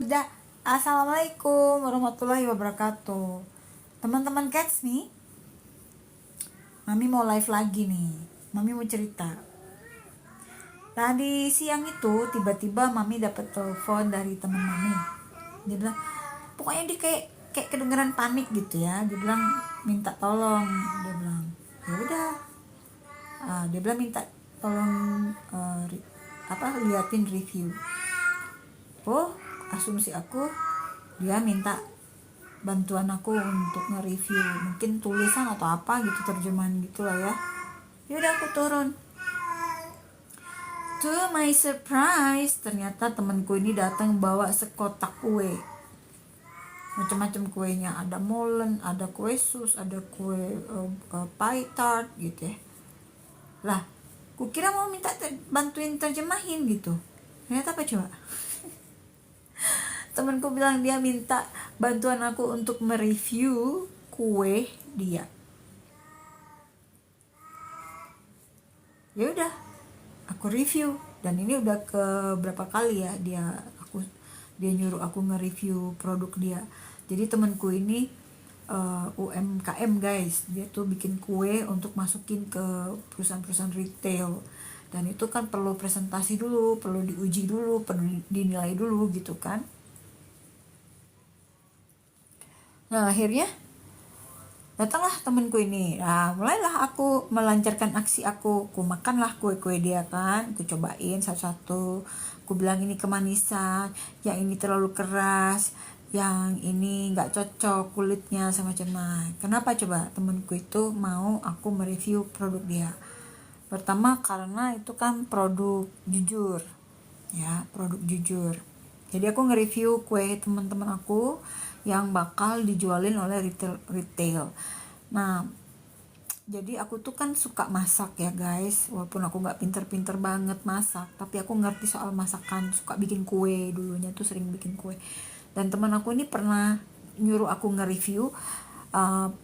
Udah, assalamualaikum warahmatullahi wabarakatuh. Teman-teman Cats nih, Mami mau live lagi nih. Mami mau cerita. Tadi siang itu tiba-tiba Mami dapat telepon dari teman Mami. Dia bilang, pokoknya dia kayak kedengeran panik gitu ya. Dia bilang minta tolong. Dia bilang, ya udah. Dia bilang minta tolong liatin review. Oh, asumsi aku dia minta bantuan aku untuk nge-review, mungkin tulisan atau apa gitu, terjemahan gitu lah ya. Yaudah aku turun. To my surprise, ternyata temanku ini datang bawa sekotak kue. Macam-macam kuenya, ada molen, ada kue sus, ada kue pie tart gitu ya. Lah, kukira mau minta bantuin terjemahin gitu. Ternyata apa coba? Temanku bilang dia minta bantuan aku untuk mereview kue dia. Ya udah, aku review, dan ini udah ke berapa kali ya dia nyuruh aku nge-review produk dia. Jadi temanku ini UMKM guys, dia tuh bikin kue untuk masukin ke perusahaan-perusahaan retail, dan itu kan perlu presentasi dulu, perlu diuji dulu, perlu dinilai dulu gitu kan. Nah akhirnya datanglah temenku ini. Nah mulailah aku melancarkan aksi aku makanlah kue-kue dia kan, aku cobain satu-satu, aku bilang ini kemanisan, yang ini terlalu keras, yang ini nggak cocok kulitnya sama macam. Kenapa coba temenku itu mau aku mereview produk dia? Pertama karena itu kan produk jujur ya, produk jujur. Jadi aku nge-review kue teman-teman aku yang bakal dijualin oleh retail. Nah, jadi aku tuh kan suka masak ya guys, walaupun aku nggak pinter-pinter banget masak, tapi aku ngerti soal masakan, suka bikin kue, dulunya tuh sering bikin kue. Dan teman aku ini pernah nyuruh aku nge-review.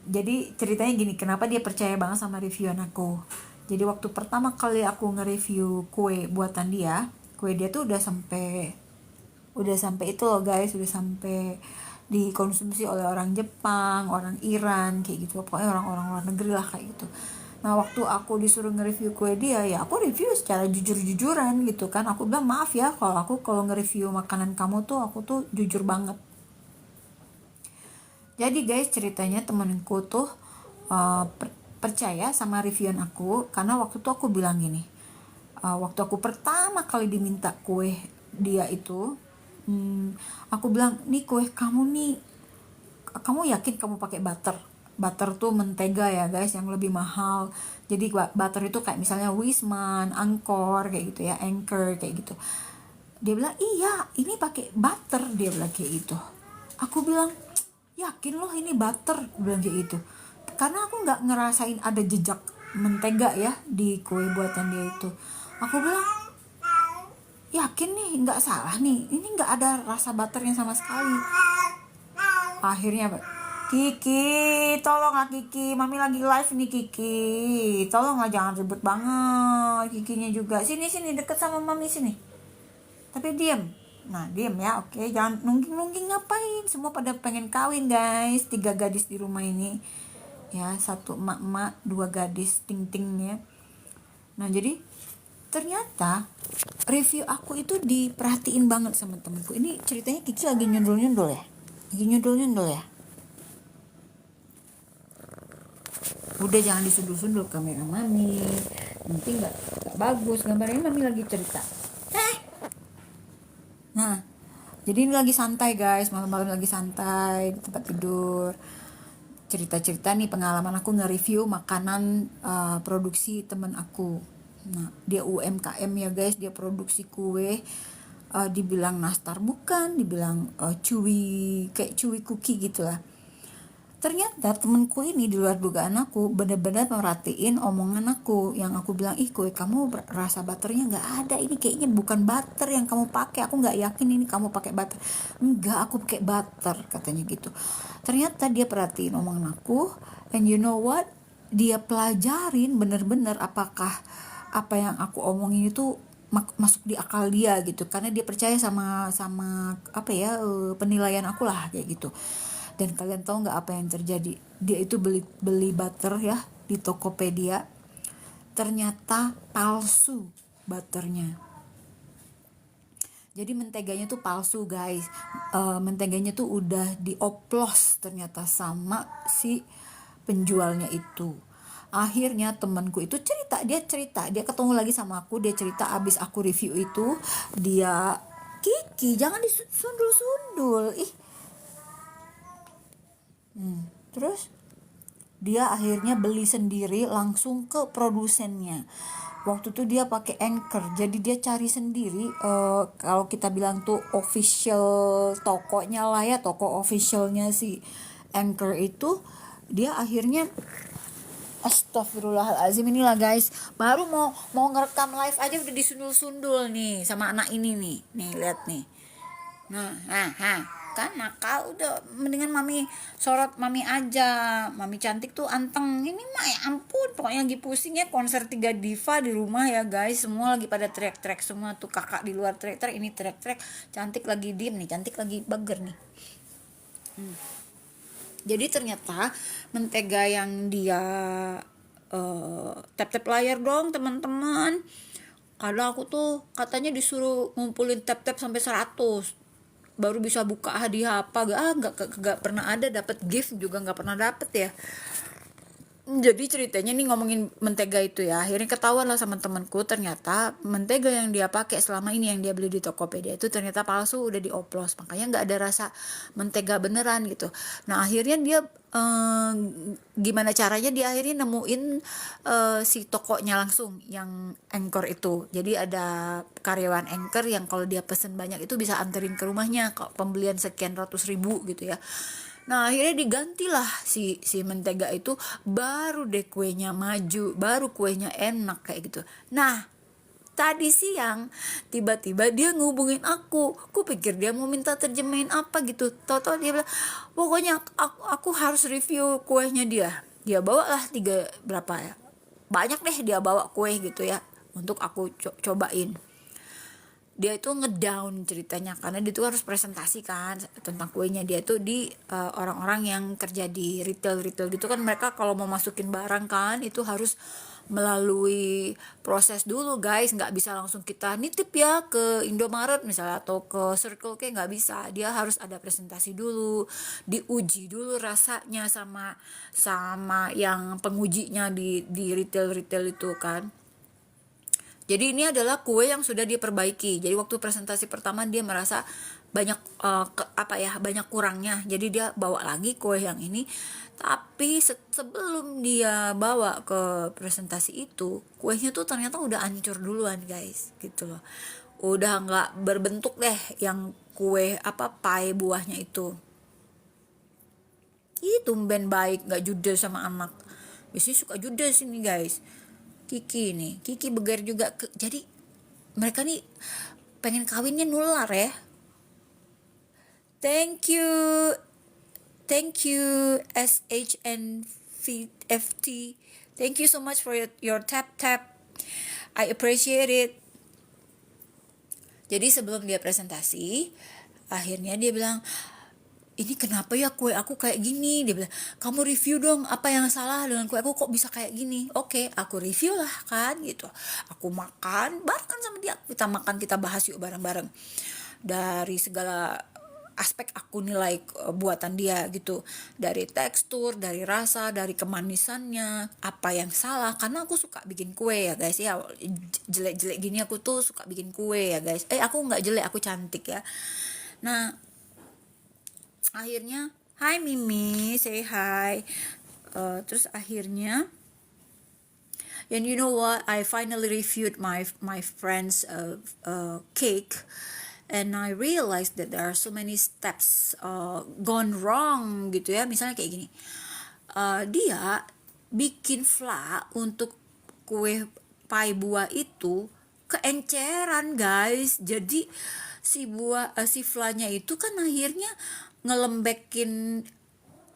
Jadi ceritanya gini, kenapa dia percaya banget sama reviewan aku. Jadi waktu pertama kali aku nge-review kue buatan dia, kue dia tuh udah sampai itu loh guys, udah sampai dikonsumsi oleh orang Jepang, orang Iran kayak gitu, pokoknya orang-orang luar negeri lah kayak gitu. Nah waktu aku disuruh nge-review kue dia, ya aku review secara jujur-jujuran gitu kan. Aku bilang maaf ya kalau nge-review makanan kamu tuh aku tuh jujur banget. Jadi guys ceritanya temenku tuh percaya sama reviewan aku karena waktu itu aku bilang gini, waktu aku pertama kali diminta kue dia itu, aku bilang, nih kue kamu nih, kamu yakin kamu pakai butter tuh mentega ya guys, yang lebih mahal. Jadi butter itu kayak misalnya Wisman, Angkor kayak gitu ya, Anchor kayak gitu. Dia bilang iya ini pakai butter, dia bilang kayak gitu. Aku bilang yakin loh ini butter, bilang kayak gitu, karena aku nggak ngerasain ada jejak mentega ya di kue buatan dia itu. Aku bilang yakin nih nggak salah nih, ini nggak ada rasa butternya sama sekali. Akhirnya Kiki, tolonglah Kiki, Mami lagi live nih Kiki, tolonglah jangan ribut banget, Kikinya juga sini deket sama Mami sini, tapi diam. Nah diam ya, oke, jangan nungging ngapain, semua pada pengen kawin guys, 3 gadis di rumah ini ya, 1 emak-emak, 2 gadis ting-ting ya. Nah jadi ternyata review aku itu diperhatiin banget sama temenku. Ini ceritanya Kiki lagi nyundul-nyundul ya, udah jangan disundul-sundul kamera Mami, nanti nggak bagus gambarnya. Mami lagi cerita. Nah jadi ini lagi santai guys, malam-malam lagi santai di tempat tidur, cerita-cerita nih pengalaman aku nge-review makanan produksi temen aku. Nah dia UMKM ya guys, dia produksi kue, dibilang nastar bukan, dibilang chewy cookie gitulah. Ternyata temenku ini di luar dugaan aku benar-benar merhatiin omongan aku yang aku bilang, ih kue kamu rasa butternya nggak ada, ini kayaknya bukan butter yang kamu pakai, aku nggak yakin ini kamu pakai butter. Enggak, aku pakai butter, katanya gitu. Ternyata dia perhatiin omongan aku, and you know what, dia pelajarin bener-bener apakah apa yang aku omongin itu masuk di akal dia gitu, karena dia percaya sama sama apa ya, penilaian aku lah kayak gitu. Dan kalian tahu nggak apa yang terjadi? Dia itu beli beli butter ya di Tokopedia, ternyata palsu butternya. Jadi menteganya tuh palsu guys. Menteganya tuh udah dioplos ternyata sama si penjualnya itu. Akhirnya temanku itu cerita, dia ketemu lagi sama aku, dia cerita abis aku review itu, dia, Kiki jangan disundul-sundul, ih. Terus dia akhirnya beli sendiri langsung ke produsennya. Waktu itu dia pakai Anchor, jadi dia cari sendiri, kalau kita bilang tuh official tokonya lah ya, toko officialnya si Anchor itu. Dia akhirnya, astagfirullahalazim, inilah guys, baru mau ngerekam live aja udah disundul-sundul nih sama anak ini nih lihat nih. Nah, kan nakal, udah mendingan mami sorot mami aja, mami cantik tuh anteng. Ini mah ya ampun, pokoknya lagi pusing ya, konser 3 diva di rumah ya guys, semua lagi pada teriak-teriak semua tuh, kakak di luar teriak-teriak, ini teriak-teriak, cantik lagi diem nih, cantik lagi bager nih. Jadi ternyata mentega yang dia tap-tap layar dong teman-teman. Kadang aku tuh katanya disuruh ngumpulin tap-tap sampai 100 baru bisa buka hadiah apa, gak pernah ada dapat gift juga, nggak pernah dapet ya. Jadi ceritanya nih ngomongin mentega itu ya, akhirnya ketahuan lah sama temanku, ternyata mentega yang dia pakai selama ini yang dia beli di Tokopedia itu ternyata palsu, udah dioplos, makanya nggak ada rasa mentega beneran gitu. Nah akhirnya dia gimana caranya, dia akhirnya nemuin si tokonya langsung yang Anchor itu. Jadi ada karyawan Anchor yang kalau dia pesen banyak itu bisa anterin ke rumahnya, kalau pembelian sekian ratus ribu gitu ya. Nah akhirnya digantilah si mentega itu, baru deh kuenya maju, baru kuenya enak kayak gitu. Nah tadi siang tiba-tiba dia ngubungin aku pikir dia mau minta terjemahin apa gitu, tahu-tahu dia bilang pokoknya aku harus review kuenya dia bawa lah 3 berapa ya, banyak deh dia bawa kue gitu ya untuk aku cobain. Dia itu ngedown ceritanya karena dia tuh harus presentasi kan tentang kuenya. Dia tuh di orang-orang yang kerja di retail gitu kan, mereka kalau mau masukin barang kan itu harus melalui proses dulu guys, nggak bisa langsung kita nitip ya ke Indomaret misalnya atau ke Circle K, nggak bisa. Dia harus ada presentasi dulu, diuji dulu rasanya sama yang pengujinya di retail itu kan. Jadi ini adalah kue yang sudah diperbaiki. Jadi waktu presentasi pertama dia merasa banyak banyak kurangnya. Jadi dia bawa lagi kue yang ini. Tapi sebelum dia bawa ke presentasi itu, kuenya tuh ternyata udah hancur duluan guys, gitu loh. Udah nggak berbentuk deh yang kue pie buahnya itu. Ih tumben baik, nggak judes sama anak. Biasanya suka judes ini guys. Kiki begar juga jadi mereka nih pengen kawinnya nular ya. Thank you SHNFT, thank you so much for your tap, I appreciate it. Jadi sebelum dia presentasi, akhirnya dia bilang, ini kenapa ya kue aku kayak gini? Dia bilang, kamu review dong apa yang salah dengan kue aku kok bisa kayak gini. Oke, aku review lah kan gitu. Aku makan bareng sama dia, kita makan, kita bahas yuk bareng-bareng dari segala aspek. Aku nilai buatan dia gitu, dari tekstur, dari rasa, dari kemanisannya, apa yang salah. Karena aku suka bikin kue ya guys ya, jelek-jelek gini aku tuh suka bikin kue ya guys. Aku nggak jelek, aku cantik ya. Nah akhirnya, hai Mimi, say hi. Terus akhirnya, and you know what, I finally reviewed my friend's cake, and I realized that there are so many steps gone wrong gitu ya. Misalnya kayak gini, dia bikin fla untuk kue pie buah itu keenceran guys. Jadi si flanya itu kan akhirnya ngelembekin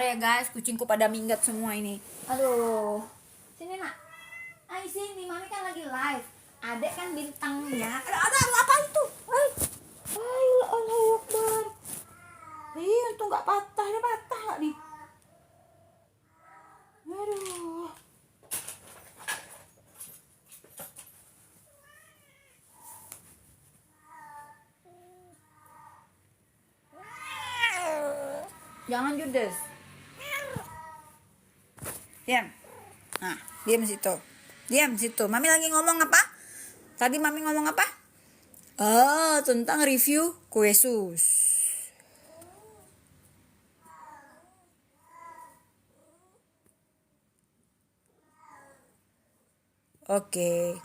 Bentar ya guys, kucingku pada minggat semua ini. Aduh. Sini nak. Ayo sini, mami kan lagi live. Adek kan bintangnya. Ada apa itu? Ayo, Allahu Akbar. Untung nggak patah, ini patah nggak nih? Aduh. Jangan judes. Diam. Nah, diam situ. Diam situ. Mami lagi ngomong apa? Tadi mami ngomong apa? Tentang review kue sus. Oke.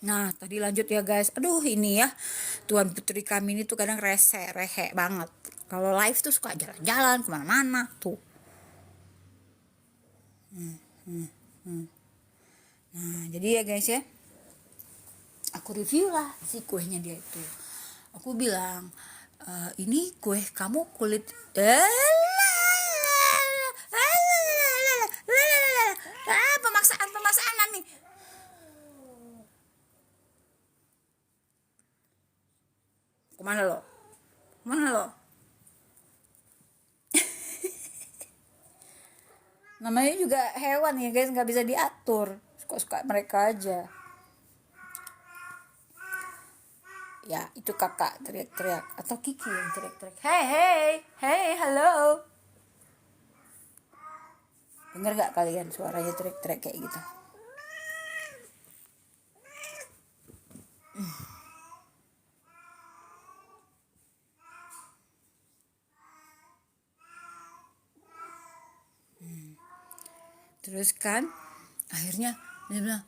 Nah, tadi lanjut ya guys. Aduh, ini ya. Tuan putri kami ini tuh kadang rehe banget. Kalau live tuh suka jalan-jalan kemana-mana tuh. Nah, jadi ya guys ya. Aku review lah si kuenya dia itu. Aku bilang, ini kue kamu kulit pemaksaan nih. Kemana lo? Namanya juga hewan ya guys, nggak bisa diatur, suka-suka mereka aja. Ya itu kakak teriak-teriak atau Kiki yang teriak-teriak, hey halo. Dengar gak kalian suaranya teriak-teriak kayak gitu? Terus kan akhirnya dia bilang,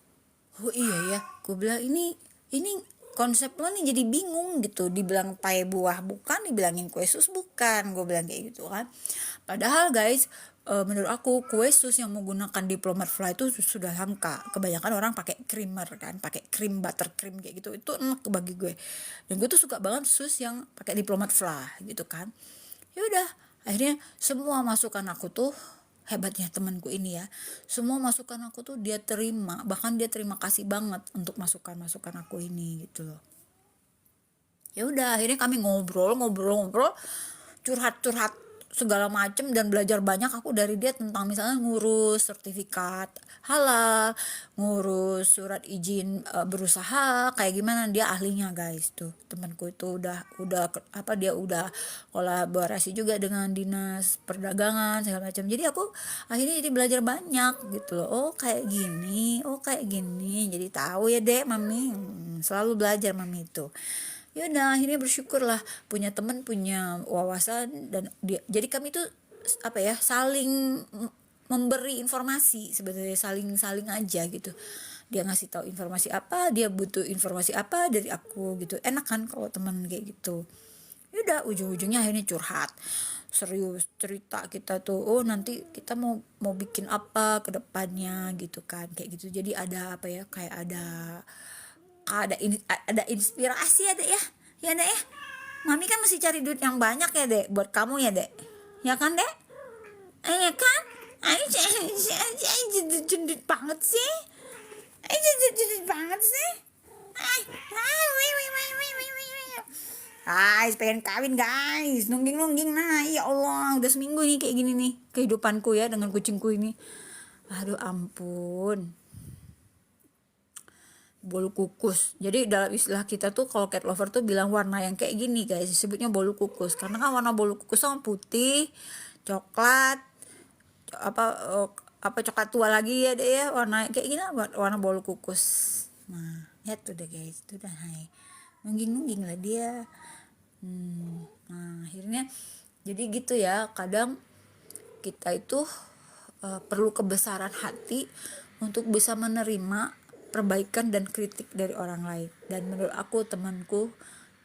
oh iya ya, gue bilang ini konsep lo nih jadi bingung gitu. Dibilang pae buah bukan, dibilangin kue sus bukan, gue bilang kayak gitu kan. Padahal guys, menurut aku kue sus yang menggunakan diplomat fly itu sudah langka. Kebanyakan orang pakai creamer kan, pakai cream butter cream kayak gitu. Itu enak bagi gue. Dan gue tuh suka banget sus yang pakai diplomat fly gitu kan. Ya udah, akhirnya semua masukan aku tuh, hebatnya temanku ini ya, semua masukan aku tuh dia terima, bahkan dia terima kasih banget untuk masukan aku ini gitu loh. Ya udah, akhirnya kami ngobrol curhat segala macem dan belajar banyak aku dari dia tentang misalnya ngurus sertifikat halal, ngurus surat izin berusaha kayak gimana. Dia ahlinya guys tuh, temanku itu udah dia udah kolaborasi juga dengan dinas perdagangan segala macam. Jadi aku akhirnya jadi belajar banyak gitu loh. Oh kayak gini, jadi tahu ya dek mami. Selalu belajar mami itu. Ya udah, akhirnya bersyukurlah punya teman, punya wawasan, dan dia, jadi kami tuh saling memberi informasi, sebenarnya saling aja gitu. Dia ngasih tahu informasi apa, dia butuh informasi apa dari aku gitu. Enak kan kalau teman kayak gitu. Ya udah, ujung-ujungnya akhirnya curhat serius, cerita kita tuh, oh nanti kita mau bikin apa ke depannya gitu kan, kayak gitu. Jadi ada kayak ada inspirasi ya dek ya dek ya. Mami kan masih cari duit yang banyak ya dek buat kamu ya dek, ya kan dek? Ya kan? Ayo jendut banget sih. Jendut banget sih. Guys, pengen kawin guys, nungging. Nah ya Allah, udah seminggu nih kayak gini nih kehidupanku ya dengan kucingku ini. Aduh ampun. Bolu kukus. Jadi dalam istilah kita tuh kalau cat lover tuh bilang warna yang kayak gini guys, disebutnya bolu kukus. Karena kan warna bolu kukus sama putih, coklat, coklat tua lagi ya deh ya, warna kayak gini warna bolu kukus. Nah, ya tuh deh guys, itu udah hai. Nungging lah dia. Nah, akhirnya jadi gitu ya, kadang kita itu perlu kebesaran hati untuk bisa menerima perbaikan dan kritik dari orang lain. Dan menurut aku temanku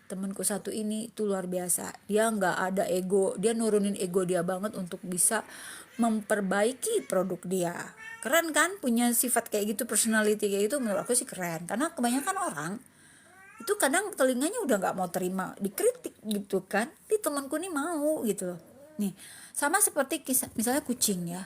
Temanku satu ini itu luar biasa, dia nggak ada ego, dia nurunin ego dia banget untuk bisa memperbaiki produk dia. Keren kan, punya sifat kayak gitu, personality kayak gitu, menurut aku sih keren. Karena kebanyakan orang itu kadang telinganya udah nggak mau terima dikritik gitu kan. Di temanku nih mau gitu loh. Nih sama seperti kisah misalnya kucing ya,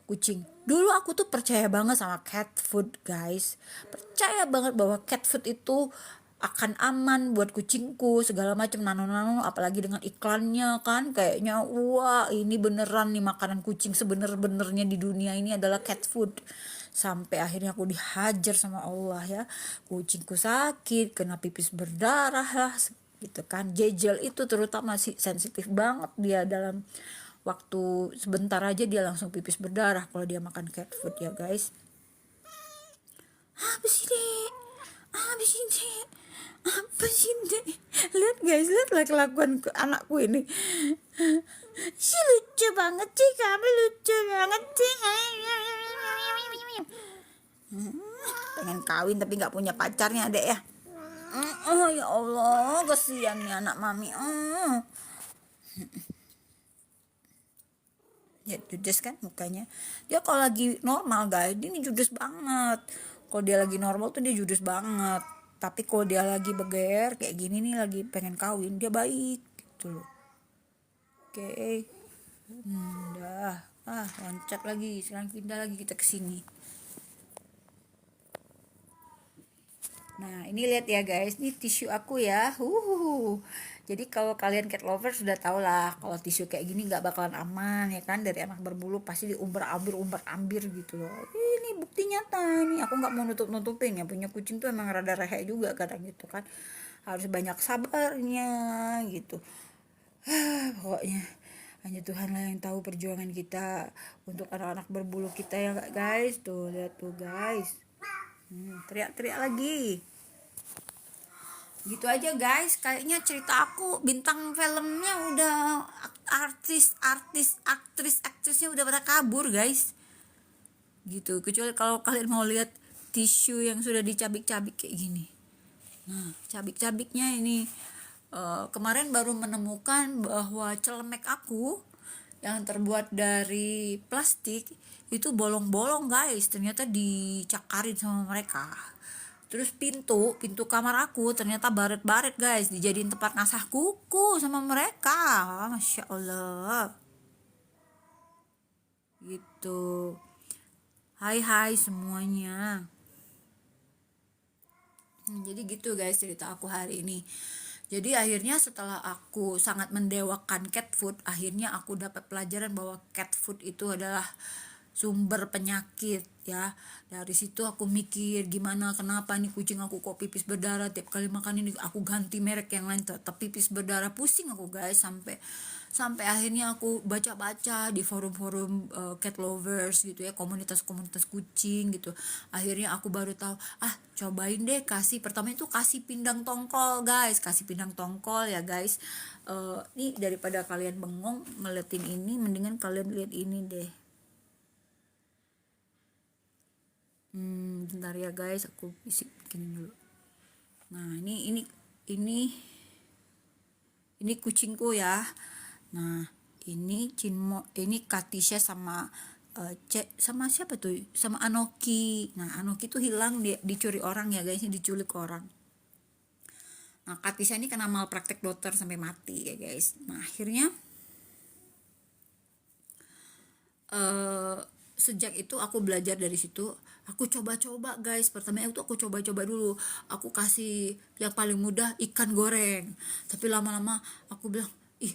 kucing dulu aku tuh percaya banget sama cat food guys, percaya banget bahwa cat food itu akan aman buat kucingku segala macam, nano apalagi dengan iklannya kan kayaknya wah ini beneran nih makanan kucing sebener-benernya di dunia ini adalah cat food. Sampai akhirnya aku dihajar sama Allah ya, kucingku sakit kena pipis berdarah lah gitu kan. Jejel itu terutama sih sensitif banget, dia dalam waktu sebentar aja dia langsung pipis berdarah kalau dia makan cat food ya guys. Apa sih dek? Apa sih dek? Lihat guys, lihat kelakuan anakku ini. Si lucu banget sih, kamu lucu banget sih. Pengen kawin tapi nggak punya pacarnya dek ya. Oh ya Allah, kasihan nih anak mami. Ya judes kan mukanya. Dia kalau lagi normal guys, ini judes banget. Kalau dia lagi normal tuh dia judes banget. Tapi kalau dia lagi beger kayak gini nih, lagi pengen kawin, dia baik gitu loh. Oke. Udah. Loncat lagi. Sekarang pindah lagi kita ke sini. Nah, ini lihat ya guys, ini tisu aku ya. Jadi kalau kalian cat lover sudah tau lah, kalau tisu kayak gini nggak bakalan aman ya kan, dari anak berbulu pasti diumbar-ambir gitu loh. Ini bukti nyata nih, aku nggak mau nutup-nutupin ya, punya kucing tuh emang rada rehe juga kadang gitu kan. Harus banyak sabarnya gitu. Pokoknya hanya Tuhan lah yang tahu perjuangan kita untuk anak-anak berbulu kita ya guys. Tuh lihat tuh guys. Teriak-teriak lagi. Gitu aja guys, kayaknya cerita aku, bintang filmnya udah, aktrisnya udah pada kabur guys. Gitu, kecuali kalau kalian mau lihat tisu yang sudah dicabik-cabik kayak gini. Nah, cabik-cabiknya ini kemarin baru menemukan bahwa celemek aku yang terbuat dari plastik itu bolong-bolong guys, ternyata dicakarin sama mereka. Terus pintu kamar aku ternyata baret-baret guys, dijadiin tempat ngasah kuku sama mereka. Masya Allah gitu. Hai semuanya. Jadi gitu guys cerita aku hari ini. Jadi akhirnya setelah aku sangat mendewakan cat food, akhirnya aku dapat pelajaran bahwa cat food itu adalah sumber penyakit ya. Dari situ aku mikir gimana, kenapa nih kucing aku kok pipis berdarah tiap kali makan ini, aku ganti merek yang lain tetap pipis berdarah. Pusing aku guys, sampai akhirnya aku baca-baca di forum-forum cat lovers gitu ya, komunitas-komunitas kucing gitu. Akhirnya aku baru tahu, cobain deh pertama itu kasih pindang tongkol guys, kasih pindang tongkol ya guys. Nih daripada kalian bengong ngeliatin ini, mendingan kalian lihat ini deh. Bentar ya guys, aku bikinin dulu. Nah ini kucingku ya. Nah ini ini Katisha sama sama siapa tuh, sama Anoki. Nah Anoki tuh hilang, dicuri orang ya guys, diculik orang. Nah Katisha ini kena malpraktek dokter sampai mati ya guys. Nah akhirnya sejak itu aku belajar dari situ. Aku coba-coba guys, pertama itu aku coba-coba dulu, aku kasih yang paling mudah ikan goreng, tapi lama-lama aku bilang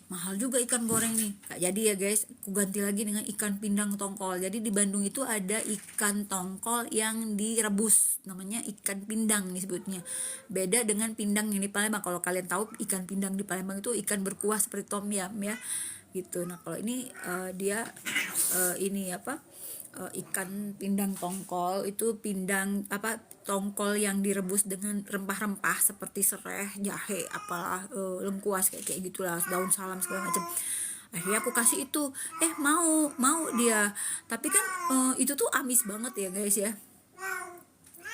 mahal juga ikan goreng nih, gak jadi ya guys, aku ganti lagi dengan ikan pindang tongkol. Jadi di Bandung itu ada ikan tongkol yang direbus, namanya ikan pindang nih sebutnya, beda dengan pindang yang di Palembang. Kalau kalian tahu ikan pindang di Palembang itu ikan berkuah seperti tom yum ya gitu. Nah kalau ini dia ini ikan pindang tongkol, itu tongkol yang direbus dengan rempah-rempah seperti serai, jahe, apalah, lengkuas kayak gitulah, daun salam segala macam. Akhirnya aku kasih itu, mau dia, tapi kan itu tuh amis banget ya guys ya.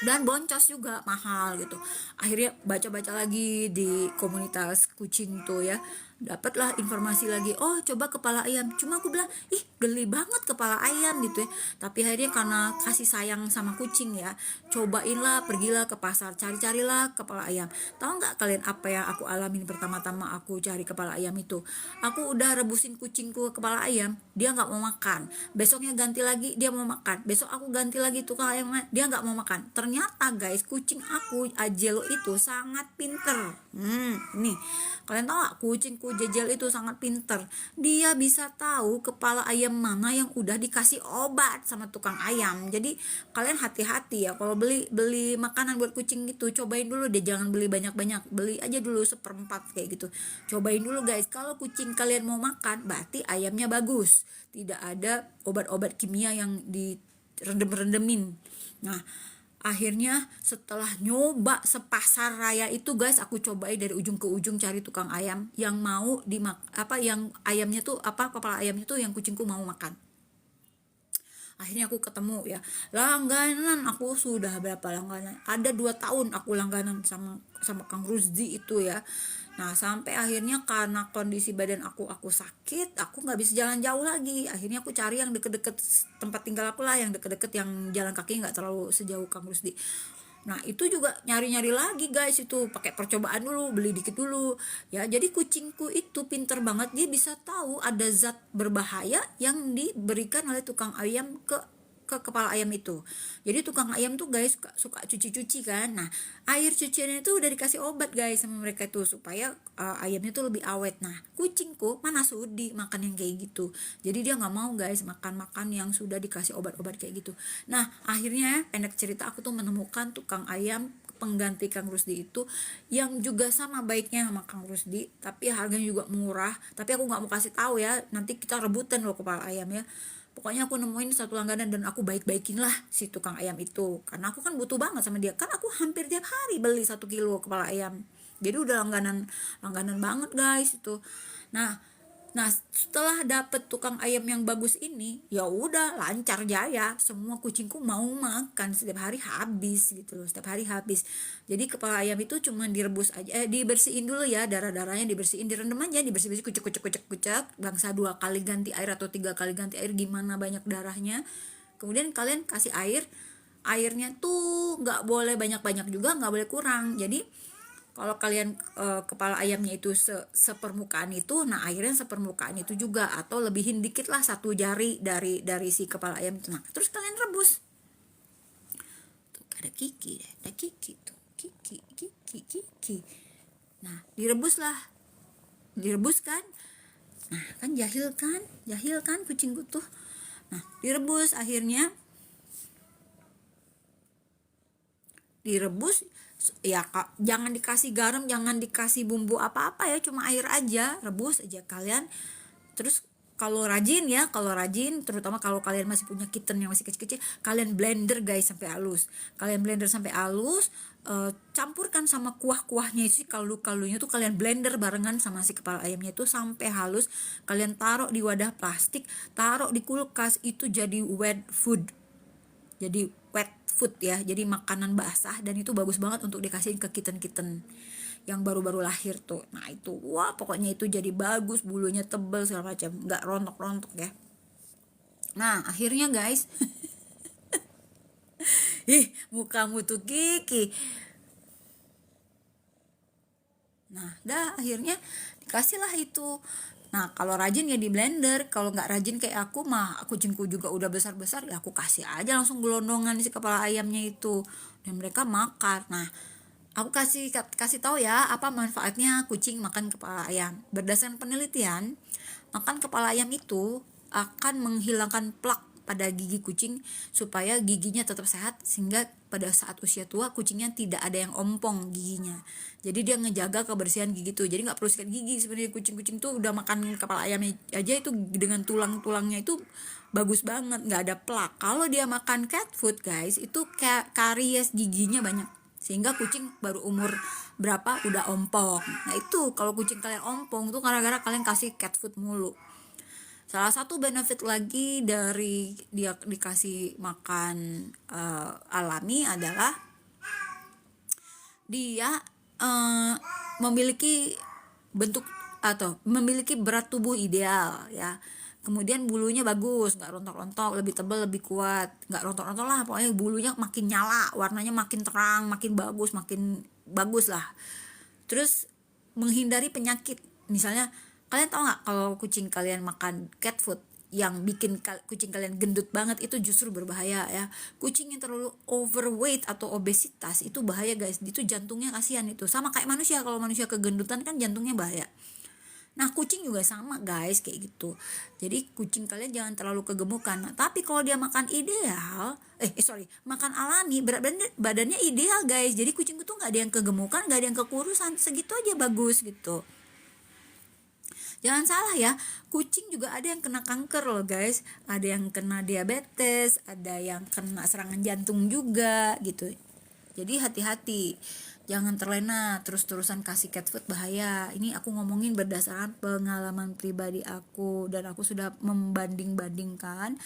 dan boncos juga mahal gitu. Akhirnya baca-baca lagi di komunitas kucing tuh ya, dapatlah informasi lagi, oh coba kepala ayam. Cuma aku bilang, ih geli banget kepala ayam gitu ya. Tapi akhirnya karena kasih sayang sama kucing ya, cobainlah, pergilah ke pasar, cari-carilah kepala ayam. Tahu nggak kalian apa yang aku alamin pertama-tama aku cari kepala ayam itu? Aku udah rebusin kucingku kepala ayam, dia nggak mau makan. Besoknya ganti lagi, dia mau makan. Besok aku ganti lagi tuh kepala ayam, dia nggak mau makan. Ternyata guys, kucing aku Ajelo itu sangat pinter. Nih kalian tahu gak, kucingku Jejel itu sangat pinter. Dia bisa tahu kepala ayam mana yang udah dikasih obat sama tukang ayam. Jadi kalian hati-hati ya kalau beli makanan buat kucing itu, cobain dulu deh, jangan beli banyak-banyak, beli aja dulu seperempat kayak gitu. Cobain dulu guys, kalau kucing kalian mau makan berarti ayamnya bagus, tidak ada obat-obat kimia yang direndem-rendemin. Nah akhirnya setelah nyoba sepasar raya itu guys, aku cobain dari ujung ke ujung cari tukang ayam yang mau yang ayamnya tuh kepala ayamnya tuh yang kucingku mau makan. Akhirnya aku ketemu ya, langganan aku sudah berapa langganan, ada 2 tahun aku langganan sama Kang Rusdi itu ya. Nah sampai akhirnya karena kondisi badan aku sakit, aku nggak bisa jalan jauh lagi. Akhirnya aku cari yang deket-deket tempat tinggal aku lah, yang deket-deket yang jalan kaki nggak terlalu sejauh Kang Rusdi. Nah itu juga nyari-nyari lagi guys, itu pakai percobaan dulu, beli dikit dulu ya. Jadi kucingku itu pinter banget, dia bisa tahu ada zat berbahaya yang diberikan oleh tukang ayam ke kepala ayam itu. Jadi tukang ayam tuh guys suka cuci-cuci kan. Nah air cuciannya itu udah dikasih obat guys sama mereka tuh supaya ayamnya tuh lebih awet. Nah kucingku mana sudi makan yang kayak gitu. Jadi dia nggak mau guys makan yang sudah dikasih obat-obat kayak gitu. Nah akhirnya pendek cerita, aku tuh menemukan tukang ayam pengganti Kang Rusdi itu yang juga sama baiknya sama Kang Rusdi, tapi harganya juga murah. Tapi aku nggak mau kasih tahu ya, nanti kita rebutan loh kepala ayam ya. Pokoknya aku nemuin satu langganan dan aku baik-baikin lah si tukang ayam itu, karena aku kan butuh banget sama dia, kan aku hampir tiap hari beli 1 kilo kepala ayam. Jadi udah langganan banget guys itu. Nah Nah, setelah dapet tukang ayam yang bagus ini, ya udah lancar jaya. Semua kucingku mau makan, setiap hari habis gitu loh, setiap hari habis. Jadi kepala ayam itu cuma direbus aja, dibersihin dulu ya, darah-darahnya dibersihin, direndam aja, dibersih-bersih, kucek, bangsa 2 kali ganti air atau 3 kali ganti air, gimana banyak darahnya. Kemudian kalian kasih airnya tuh nggak boleh banyak-banyak juga, nggak boleh kurang. Jadi kalau kalian kepala ayamnya itu sepermukaan itu, nah airnya sepermukaan itu juga, atau lebihin dikit lah 1 jari dari si kepala ayam itu. Nah terus kalian rebus. Tuh ada Kiki deh, ada Kiki tuh, Kiki. Nah direbus kan. Nah kan jahil kan kucingku tuh. Nah direbus, akhirnya direbus ya kak, jangan dikasih garam, jangan dikasih bumbu apa-apa ya, cuma air aja, rebus aja kalian. Terus kalau rajin, terutama kalau kalian masih punya kitten yang masih kecil-kecil, kalian blender guys sampai halus. Campurkan sama kuah-kuahnya itu, kaldu-kaldunya tuh kalian blender barengan sama si kepala ayamnya itu sampai halus. Kalian taruh di wadah plastik, taruh di kulkas, itu jadi wet food ya, jadi makanan basah, dan itu bagus banget untuk dikasihin ke kitten-kitten yang baru-baru lahir tuh. Nah itu wah pokoknya itu jadi bagus, bulunya tebel segala macam, nggak rontok-rontok ya. Nah akhirnya guys mukamu tuh Kiki. Nah akhirnya dikasih lah itu. Nah kalau rajin ya di blender, kalau nggak rajin kayak aku mah, kucingku juga udah besar-besar ya, aku kasih aja langsung gelondongan si kepala ayamnya itu, dan mereka makan. Nah aku kasih tahu ya apa manfaatnya kucing makan kepala ayam. Berdasarkan penelitian, makan kepala ayam itu akan menghilangkan plak pada gigi kucing supaya giginya tetap sehat, sehingga pada saat usia tua kucingnya tidak ada yang ompong giginya. Jadi dia ngejaga kebersihan gigi tuh. Jadi nggak perlu sikat gigi sebenarnya, kucing-kucing tuh udah makan kepala ayamnya aja itu dengan tulang-tulangnya itu bagus banget, nggak ada plak. Kalau dia makan cat food guys, itu karies giginya banyak, sehingga kucing baru umur berapa udah ompong. Nah itu kalau kucing kalian ompong tuh gara-gara kalian kasih cat food mulu. Salah satu benefit lagi dari dia dikasih makan alami adalah dia eh, memiliki bentuk atau memiliki berat tubuh ideal ya, kemudian bulunya bagus, nggak rontok-rontok, lebih tebal, lebih kuat, nggak rontok-rontok lah, pokoknya bulunya makin nyala, warnanya makin terang, makin bagus lah. Terus menghindari penyakit, misalnya kalian tahu nggak kalau kucing kalian makan cat food yang bikin kucing kalian gendut banget, itu justru berbahaya ya. Kucing yang terlalu overweight atau obesitas itu bahaya guys, itu jantungnya kasihan, itu sama kayak manusia, kalau manusia kegendutan kan jantungnya bahaya. Nah kucing juga sama guys kayak gitu. Jadi kucing kalian jangan terlalu kegemukan. Nah, tapi kalau dia makan ideal, makan alami, berat badannya ideal guys. Jadi kucing itu nggak ada yang kegemukan, nggak ada yang kekurusan, segitu aja bagus gitu. Jangan salah ya, kucing juga ada yang kena kanker loh guys, ada yang kena diabetes, ada yang kena serangan jantung juga gitu. Jadi hati-hati, jangan terlena terus-terusan kasih cat food, bahaya. Ini aku ngomongin berdasarkan pengalaman pribadi aku, dan aku sudah membanding-bandingkan,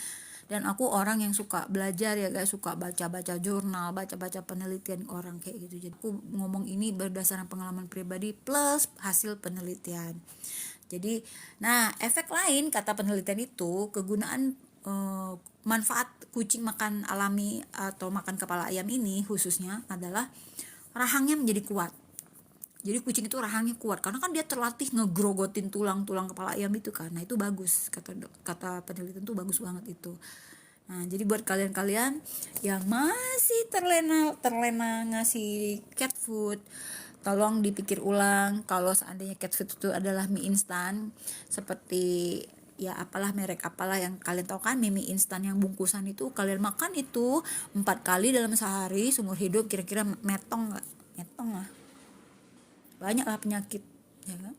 dan aku orang yang suka belajar ya guys, suka baca-baca jurnal, baca-baca penelitian orang kayak gitu. Jadi aku ngomong ini berdasarkan pengalaman pribadi plus hasil penelitian. Jadi, nah efek lain kata penelitian itu, kegunaan manfaat kucing makan alami atau makan kepala ayam ini khususnya adalah rahangnya menjadi kuat. Jadi kucing itu rahangnya kuat karena kan dia terlatih ngegrogotin tulang-tulang kepala ayam itu kan. Nah itu bagus, kata penelitian itu bagus banget itu. Nah jadi buat kalian-kalian yang masih terlena ngasih cat food, tolong dipikir ulang. Kalau seandainya cat food itu adalah mie instan, seperti ya apalah merek apalah yang kalian tahu kan, mie instan yang bungkusan itu, kalian makan itu 4 kali dalam sehari seumur hidup, kira-kira metong nggak? Metong lah, banyak lah penyakit ya kan.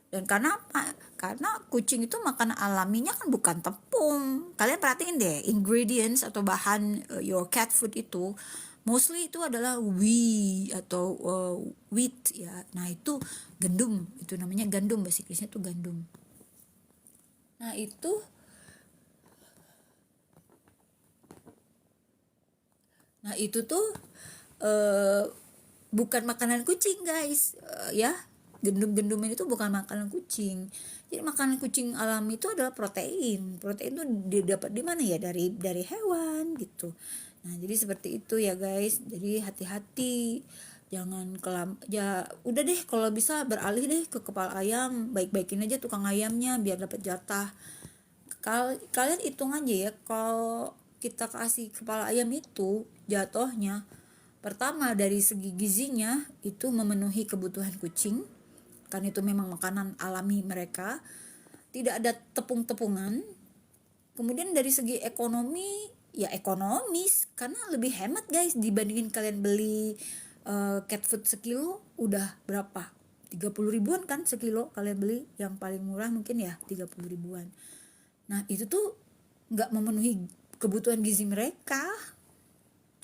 Dan karena apa? Karena kucing itu makanan alaminya kan bukan tepung. Kalian perhatiin deh, ingredients atau bahan your cat food itu mostly itu adalah wheat ya. Nah itu gandum, itu namanya gandum, basicnya itu gandum. Nah itu tuh uh, bukan makanan kucing guys, ya. Gendum-genduman itu bukan makanan kucing. Jadi makanan kucing alami itu adalah protein itu didapat di mana ya, dari hewan gitu. Nah jadi seperti itu ya guys, jadi hati-hati, jangan ya udah deh, kalau bisa beralih deh ke kepala ayam, baik-baikin aja tukang ayamnya biar dapat jatah. Kalian hitung aja ya, kalau kita kasih kepala ayam itu jatuhnya, pertama dari segi gizinya itu memenuhi kebutuhan kucing, kan itu memang makanan alami mereka, tidak ada tepung-tepungan. Kemudian dari segi ekonomi, ya ekonomis karena lebih hemat guys, dibandingin kalian beli cat food sekilo udah berapa, 30 ribuan kan sekilo, kalian beli yang paling murah mungkin ya 30 ribuan. Nah itu tuh nggak memenuhi kebutuhan gizi mereka.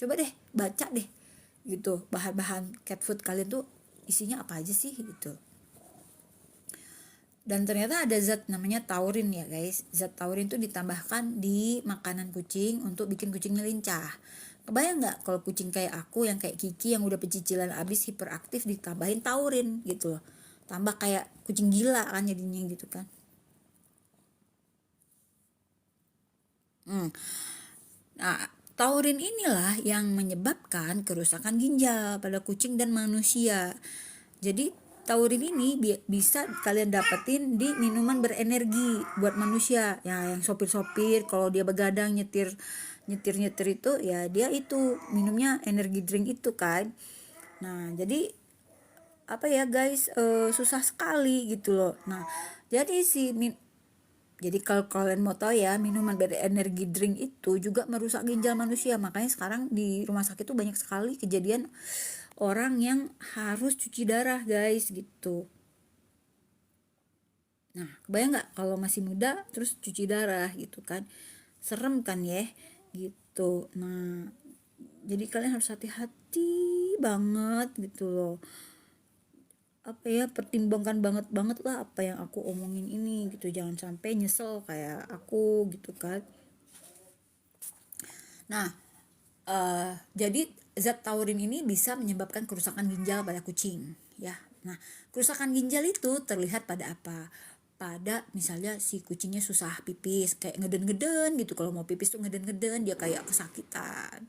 Coba deh baca deh gitu, bahan-bahan cat food kalian tuh isinya apa aja sih gitu. Dan ternyata ada zat namanya taurin ya guys. Zat taurin tuh ditambahkan di makanan kucing untuk bikin kucingnya lincah. Kebayang nggak kalau kucing kayak aku yang kayak Kiki yang udah pecicilan abis, hiperaktif, ditambahin taurin gitu loh, tambah kayak kucing gila kan jadinya gitu kan. Nah, taurin inilah yang menyebabkan kerusakan ginjal pada kucing dan manusia. Jadi, taurin ini bisa kalian dapetin di minuman berenergi buat manusia. Ya, yang sopir-sopir kalau dia begadang nyetir itu ya dia itu minumnya energi drink itu kan. Nah, jadi apa ya guys, susah sekali gitu loh. Nah, jadi jadi kalau kalian mau tahu ya, minuman berenergi drink itu juga merusak ginjal manusia. Makanya sekarang di rumah sakit tuh banyak sekali kejadian orang yang harus cuci darah guys gitu. Nah kebayang nggak kalau masih muda terus cuci darah gitu kan, serem kan ya gitu. Nah jadi kalian harus hati-hati banget gitu loh, apa ya, pertimbangkan banget banget lah apa yang aku omongin ini gitu, jangan sampai nyesel kayak aku gitu kan. Nah jadi zat taurin ini bisa menyebabkan kerusakan ginjal pada kucing ya. Nah, kerusakan ginjal itu terlihat pada apa? Pada misalnya si kucingnya susah pipis, kayak ngeden-ngeden gitu. Kalau mau pipis tuh ngeden-ngeden, dia kayak kesakitan.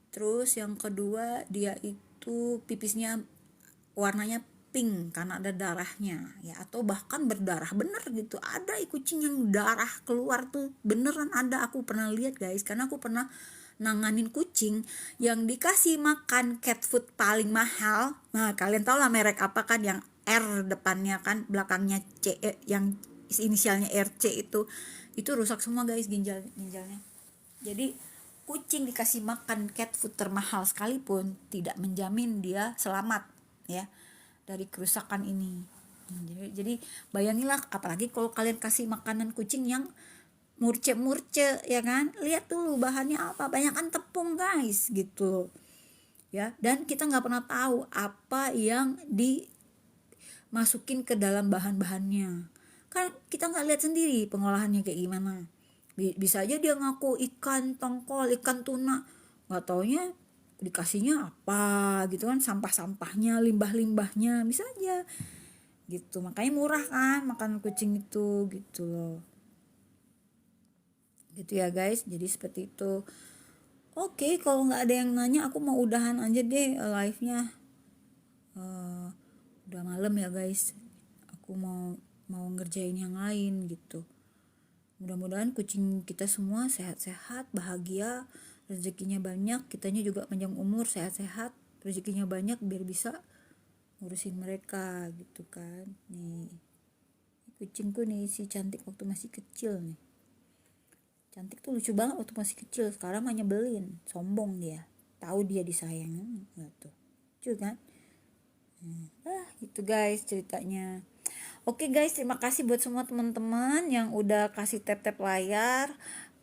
Terus yang kedua, dia itu pipisnya warnanya pink karena ada darahnya ya, atau bahkan berdarah bener gitu. Ada kucing yang darah keluar tuh beneran ada, aku pernah lihat guys, karena aku pernah nanganin kucing yang dikasih makan cat food paling mahal. Nah, kalian tahu lah merek apa kan, yang R depannya kan, belakangnya C, yang inisialnya RC itu rusak semua guys ginjalnya. Jadi kucing dikasih makan cat food termahal sekalipun tidak menjamin dia selamat ya dari kerusakan ini. Jadi bayangilah, apalagi kalau kalian kasih makanan kucing yang murce ya kan, lihat dulu bahannya apa, banyak kan tepung guys gitu ya. Dan kita nggak pernah tahu apa yang dimasukin ke dalam bahan-bahannya, kan kita nggak lihat sendiri pengolahannya kayak gimana. Bisa aja dia ngaku ikan tongkol, ikan tuna, nggak taunya dikasihnya apa gitu kan, sampah-sampahnya, limbah-limbahnya, bisa aja gitu. Makanya murah kan makan kucing itu gitu loh, gitu ya guys. Jadi seperti itu. Oke, kalau nggak ada yang nanya, aku mau udahan aja deh live-nya. Udah malam ya guys, aku mau ngerjain yang lain gitu. Mudah-mudahan kucing kita semua sehat-sehat, bahagia, rezekinya banyak, kitanya juga panjang umur, sehat-sehat, rezekinya banyak biar bisa ngurusin mereka gitu kan. Nih, kucingku nih si cantik waktu masih kecil nih. Cantik tuh lucu banget waktu masih kecil, sekarang mah nyebelin, sombong dia. Tahu dia disayang gitu. Lucu kan? Gitu guys ceritanya. Oke guys, terima kasih buat semua teman-teman yang udah kasih tap-tap layar,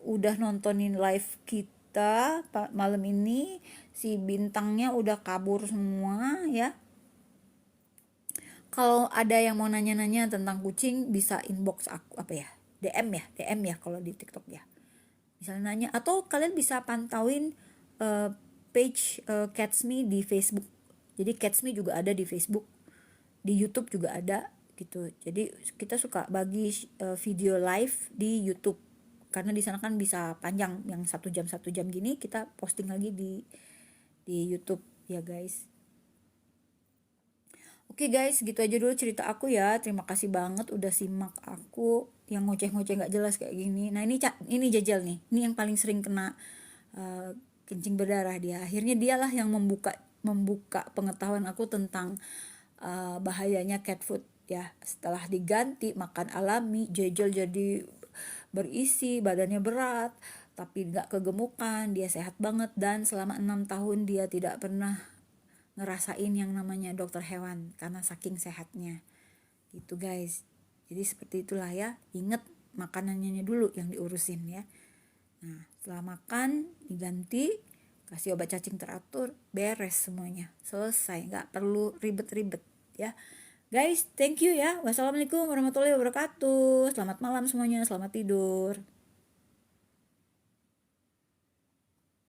udah nontonin live kita malam ini. Si bintangnya udah kabur semua ya. Kalau ada yang mau nanya-nanya tentang kucing, bisa inbox aku, DM ya kalau di TikTok ya. Misalnya nanya, atau kalian bisa pantauin page Cats Me di Facebook. Jadi Cats Me juga ada di Facebook, di YouTube juga ada gitu. Jadi kita suka bagi video live di YouTube, karena di sana kan bisa panjang, yang 1 jam gini kita posting lagi di YouTube ya guys. Oke guys, gitu aja dulu cerita aku ya. Terima kasih banget udah simak aku yang ngoceh-ngoceh nggak jelas kayak gini. Nah ini Jajal nih, ini yang paling sering kena kencing berdarah dia. Akhirnya dialah yang membuka pengetahuan aku tentang bahayanya cat food ya. Setelah diganti makan alami, Jajal jadi berisi, badannya berat, tapi nggak kegemukan, dia sehat banget, dan selama 6 tahun dia tidak pernah ngerasain yang namanya dokter hewan karena saking sehatnya gitu guys. Jadi seperti itulah ya, inget makanannya dulu yang diurusin ya. Nah setelah makan diganti, kasih obat cacing teratur, beres semuanya, selesai, nggak perlu ribet-ribet ya guys. Thank you ya. Wassalamualaikum warahmatullahi wabarakatuh. Selamat malam semuanya, selamat tidur.